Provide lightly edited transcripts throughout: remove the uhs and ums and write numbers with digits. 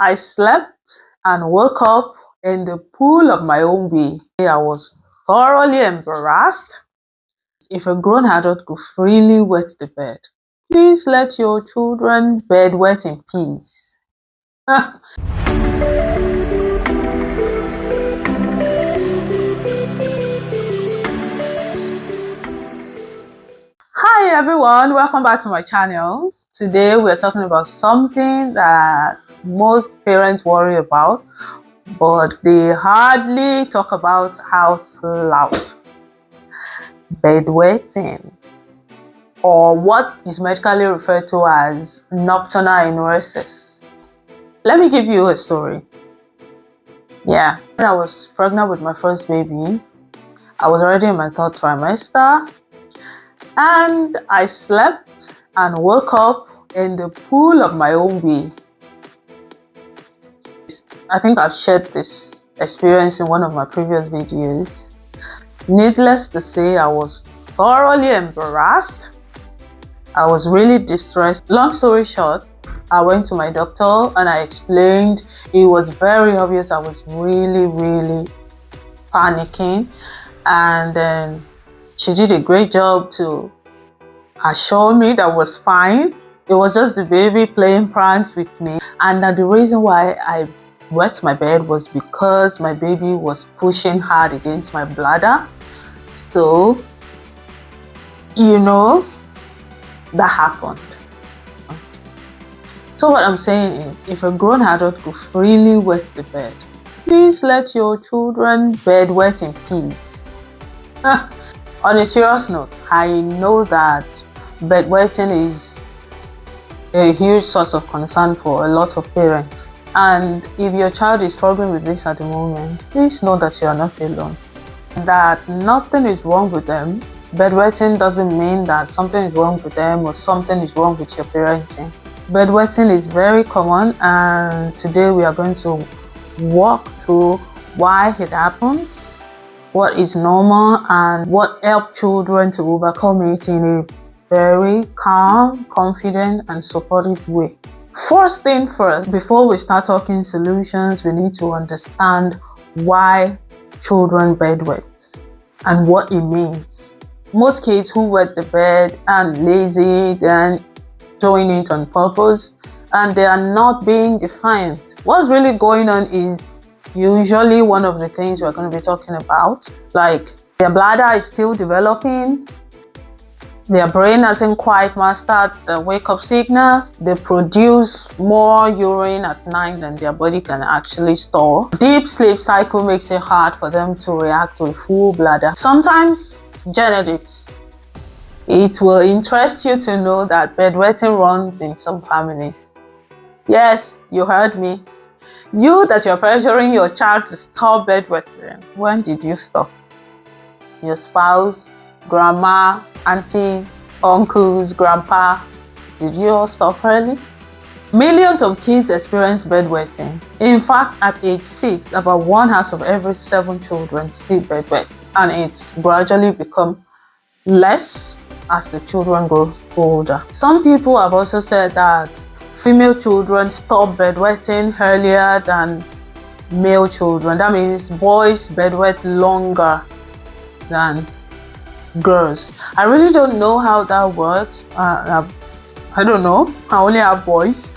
I slept and woke up in the pool of my own way. I was thoroughly embarrassed. If a grown adult could freely wet the bed, please let your children bedwet in peace. Hi everyone, welcome back to my channel. Today we're talking about something that most parents worry about, but they hardly talk about out loud. Bedwetting, or what is medically referred to as nocturnal enuresis. Let me give you a story. When I was pregnant with my first baby, I was already in my third trimester, and I slept and woke up in the pool of my own way. I think I've shared this experience in one of my previous videos. Needless to say, I was thoroughly embarrassed. I was really distressed. Long story short, I went to my doctor and I explained. It was very obvious I was really panicking, and then she did a great job to assure me that I was fine. It was just the baby playing pranks with me, and that the reason why I wet my bed was because my baby was pushing hard against my bladder. So, that happened. So what I'm saying is, if a grown adult could freely wet the bed, please let your children bedwet in peace. On a serious note, I know that bedwetting is a huge source of concern for a lot of parents. And if your child is struggling with this at the moment, please know that you are not alone. That nothing is wrong with them. Bedwetting doesn't mean that something is wrong with them or something is wrong with your parenting. Bedwetting is very common, and today we are going to walk through why it happens, what is normal, and what helps children to overcome it in a very calm, confident, and supportive way. First thing first, before we start talking solutions, we need to understand why children bedwet and what it means. Most kids who wet the bed are lazy, then doing it on purpose, and they are not being defiant. What's really going on is usually one of the things we're going to be talking about, like their bladder is still developing, their brain hasn't quite mastered the wake-up signals, they produce more urine at night than their body can actually store. Deep sleep cycle makes it hard for them to react to a full bladder. Sometimes genetics. It will interest you to know that bedwetting runs in some families. Yes, you heard me. You that you're pressuring your child to stop bedwetting. When did you stop? Your spouse, grandma, aunties, uncles, grandpa, did you all stop early? Millions of kids experience bedwetting. In fact, at age 6, about 1 out of every 7 children still bedwets, and it's gradually become less as the children grow older. Some people have also said that female children stop bedwetting earlier than male children. That means boys bedwet longer than girls. I really don't know how that works. I don't know. I only have boys.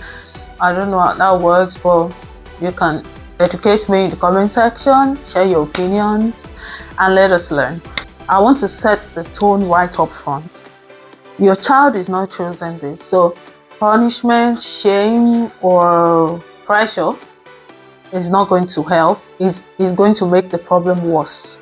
I don't know how that works, but you can educate me in the comment section, share your opinions, and let us learn. I want to set the tone right up front. Your child is not choosing this, so punishment, shame, or pressure is not going to help. It's going to make the problem worse.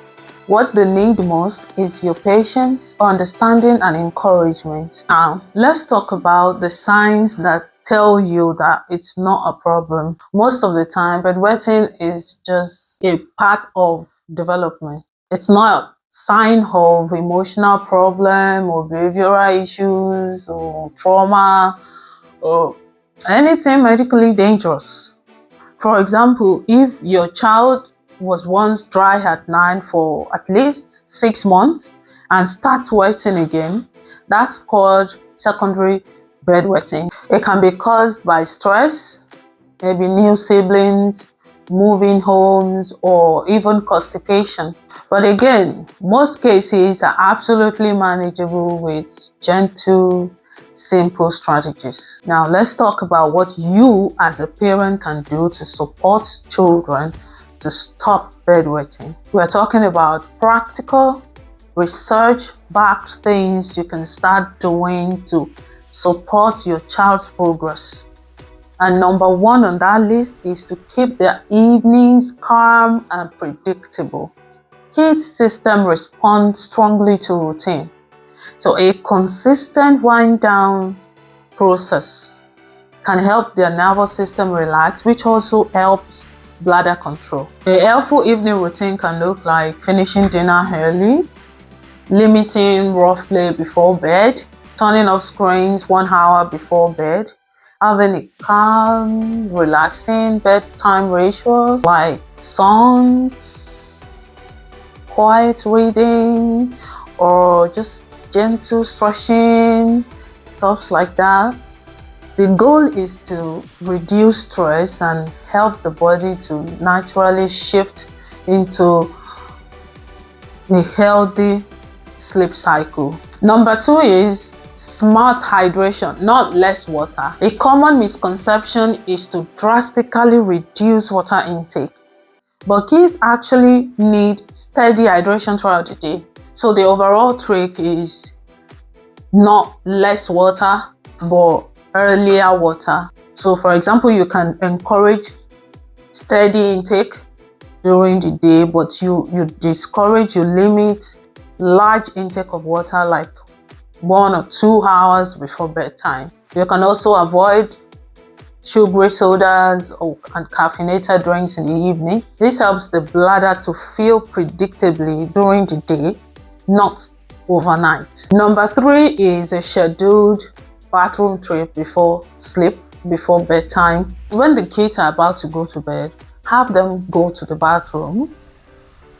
What they need most is your patience, understanding, and encouragement. Now, let's talk about the signs that tell you that it's not a problem. Most of the time, bedwetting is just a part of development. It's not a sign of emotional problem or behavioral issues or trauma or anything medically dangerous. For example, if your child was once dry at night for at least 6 months and starts wetting again, that's called secondary bedwetting. It can be caused by stress, maybe new siblings, moving homes, or even constipation. But again, most cases are absolutely manageable with gentle, simple strategies. Now, let's talk about what you as a parent can do to support children to stop bedwetting. We're talking about practical, research-backed things you can start doing to support your child's progress. And number one on that list is to keep their evenings calm and predictable. Kids' system responds strongly to routine. So a consistent wind down process can help their nervous system relax, which also helps bladder control. A helpful evening routine can look like finishing dinner early, limiting rough play before bed, turning off screens 1 hour before bed, having a calm, relaxing bedtime ritual like songs, quiet reading, or just gentle stretching, stuff like that. The goal is to reduce stress and help the body to naturally shift into a healthy sleep cycle. Number 2 is smart hydration, not less water. A common misconception is to drastically reduce water intake, but kids actually need steady hydration throughout the day. So the overall trick is not less water, but earlier water. So for example, you can encourage steady intake during the day, but you limit large intake of water like 1 or 2 hours before bedtime. You can also avoid sugary sodas and caffeinated drinks in the evening. This helps the bladder to fill predictably during the day, not overnight. Number 3 is a scheduled bathroom trip before bedtime. When the kids are about to go to bed, have them go to the bathroom,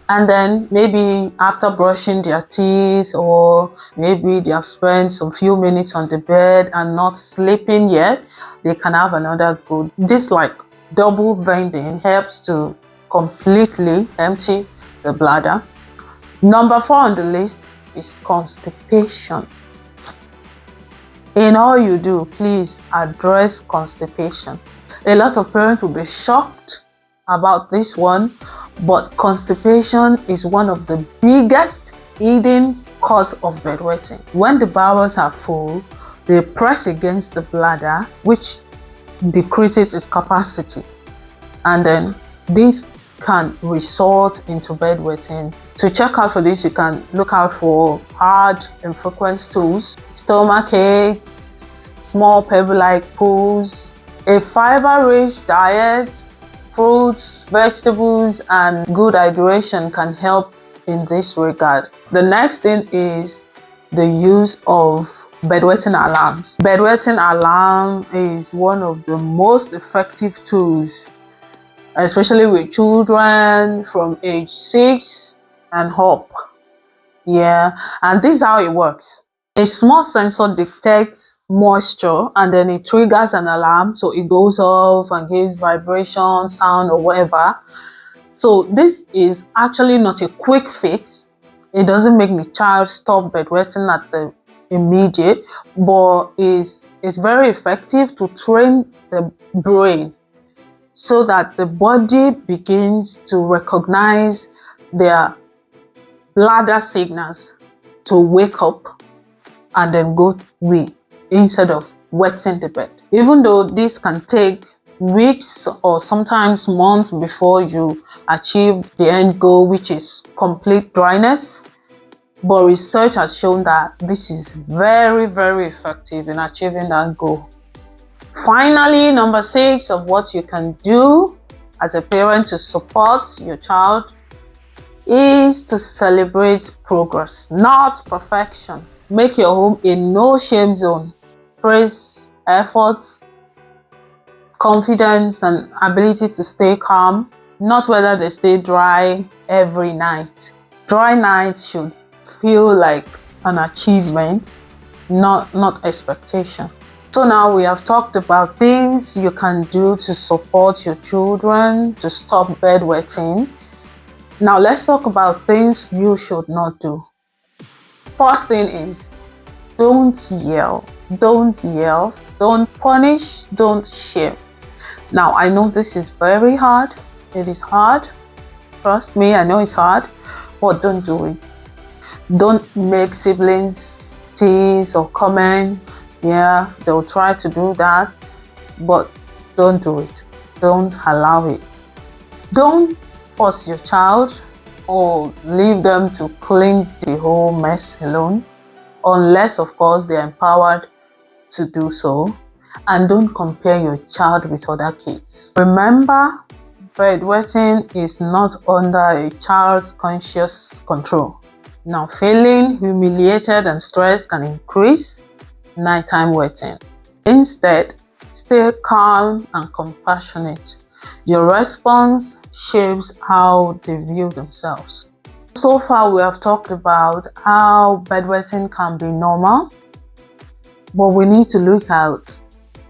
and then maybe after brushing their teeth, or maybe they have spent some few minutes on the bed and not sleeping yet, they can have another go. This like double vending helps to completely empty the bladder. Number 4 on the list is constipation. In all you do, please address constipation. A lot of parents will be shocked about this one, but constipation is one of the biggest hidden cause of bedwetting. When the bowels are full, they press against the bladder, which decreases its capacity, and then this can result into bedwetting. To check out for this, you can look out for hard and frequent stools, stomach aches, small pebble-like pools. A fiber-rich diet, fruits, vegetables, and good hydration can help in this regard. The next thing is the use of bedwetting alarms. Bedwetting alarm is one of the most effective tools, especially with children from age 6 and up. Yeah, and this is how it works. A small sensor detects moisture and then it triggers an alarm, so it goes off and gives vibration, sound, or whatever. So this is actually not a quick fix. It doesn't make the child stop bedwetting at the immediate, but it's very effective to train the brain so that the body begins to recognize their bladder signals to wake up and then go wee instead of wetting the bed. Even though this can take weeks or sometimes months before you achieve the end goal, which is complete dryness, but research has shown that this is very, very effective in achieving that goal. Finally, number 6 of what you can do as a parent to support your child is to celebrate progress, not perfection. Make your home a no-shame zone. Praise efforts, confidence, and ability to stay calm, not whether they stay dry every night. Dry nights should feel like an achievement, not expectation. So now we have talked about things you can do to support your children to stop bedwetting. Now let's talk about things you should not do. First thing is, don't yell, don't punish, don't shame. Now I know this is very hard. It is hard. Trust me, I know it's hard, but don't do it. Don't make siblings tease or comment. Yeah, they'll try to do that, but don't do it. Don't allow it. Don't force your child or leave them to clean the whole mess alone, unless of course they're empowered to do so. And don't compare your child with other kids. Remember, bedwetting is not under a child's conscious control. Now, feeling humiliated and stressed can increase nighttime wetting. Instead, stay calm and compassionate. Your response shapes how they view themselves. So far, we have talked about how bedwetting can be normal, but we need to look at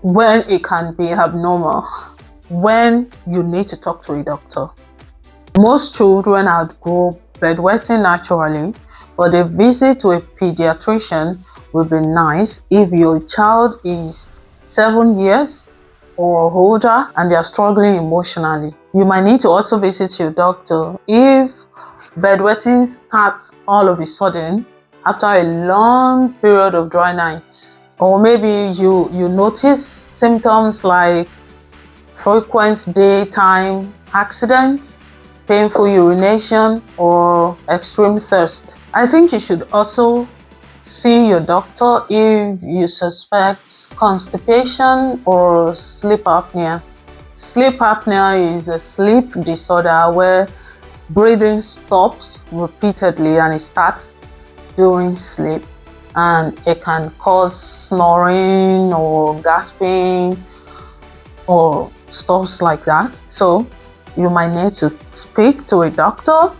when it can be abnormal, when you need to talk to a doctor. Most children outgrow bedwetting naturally, but a visit to a pediatrician will be nice if your child is 7 years or older and they are struggling emotionally. You might need to also visit your doctor if bedwetting starts all of a sudden after a long period of dry nights. Or maybe you notice symptoms like frequent daytime accidents, painful urination, or extreme thirst. I think you should also see your doctor if you suspect constipation or sleep apnea. Sleep apnea is a sleep disorder where breathing stops repeatedly and it starts during sleep, and it can cause snoring or gasping or stuff like that. So you might need to speak to a doctor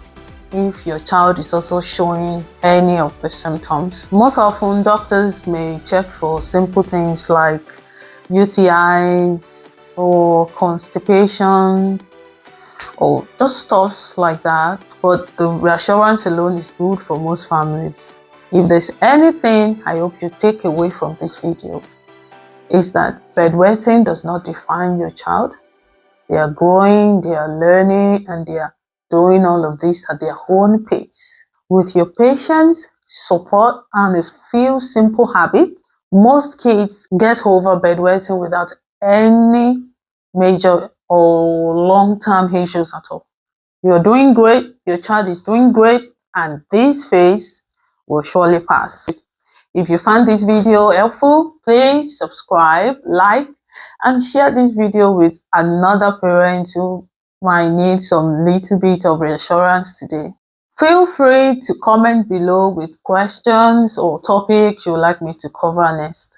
if your child is also showing any of the symptoms. Most often, doctors may check for simple things like UTIs or constipation or just stuff like that, but the reassurance alone is good for most families. If there's anything I hope you take away from this video, is that bedwetting does not define your child. They are growing, they are learning, and they are doing all of this at their own pace. With your patience, support, and a few simple habits, most kids get over bedwetting without any major or long-term issues at all. You're doing great, your child is doing great, and this phase will surely pass. If you found this video helpful, please subscribe, like, and share this video with another parent who might need some little bit of reassurance today. Feel free to comment below with questions or topics you would like me to cover next.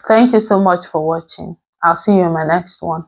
Thank you so much for watching. I'll see you in my next one.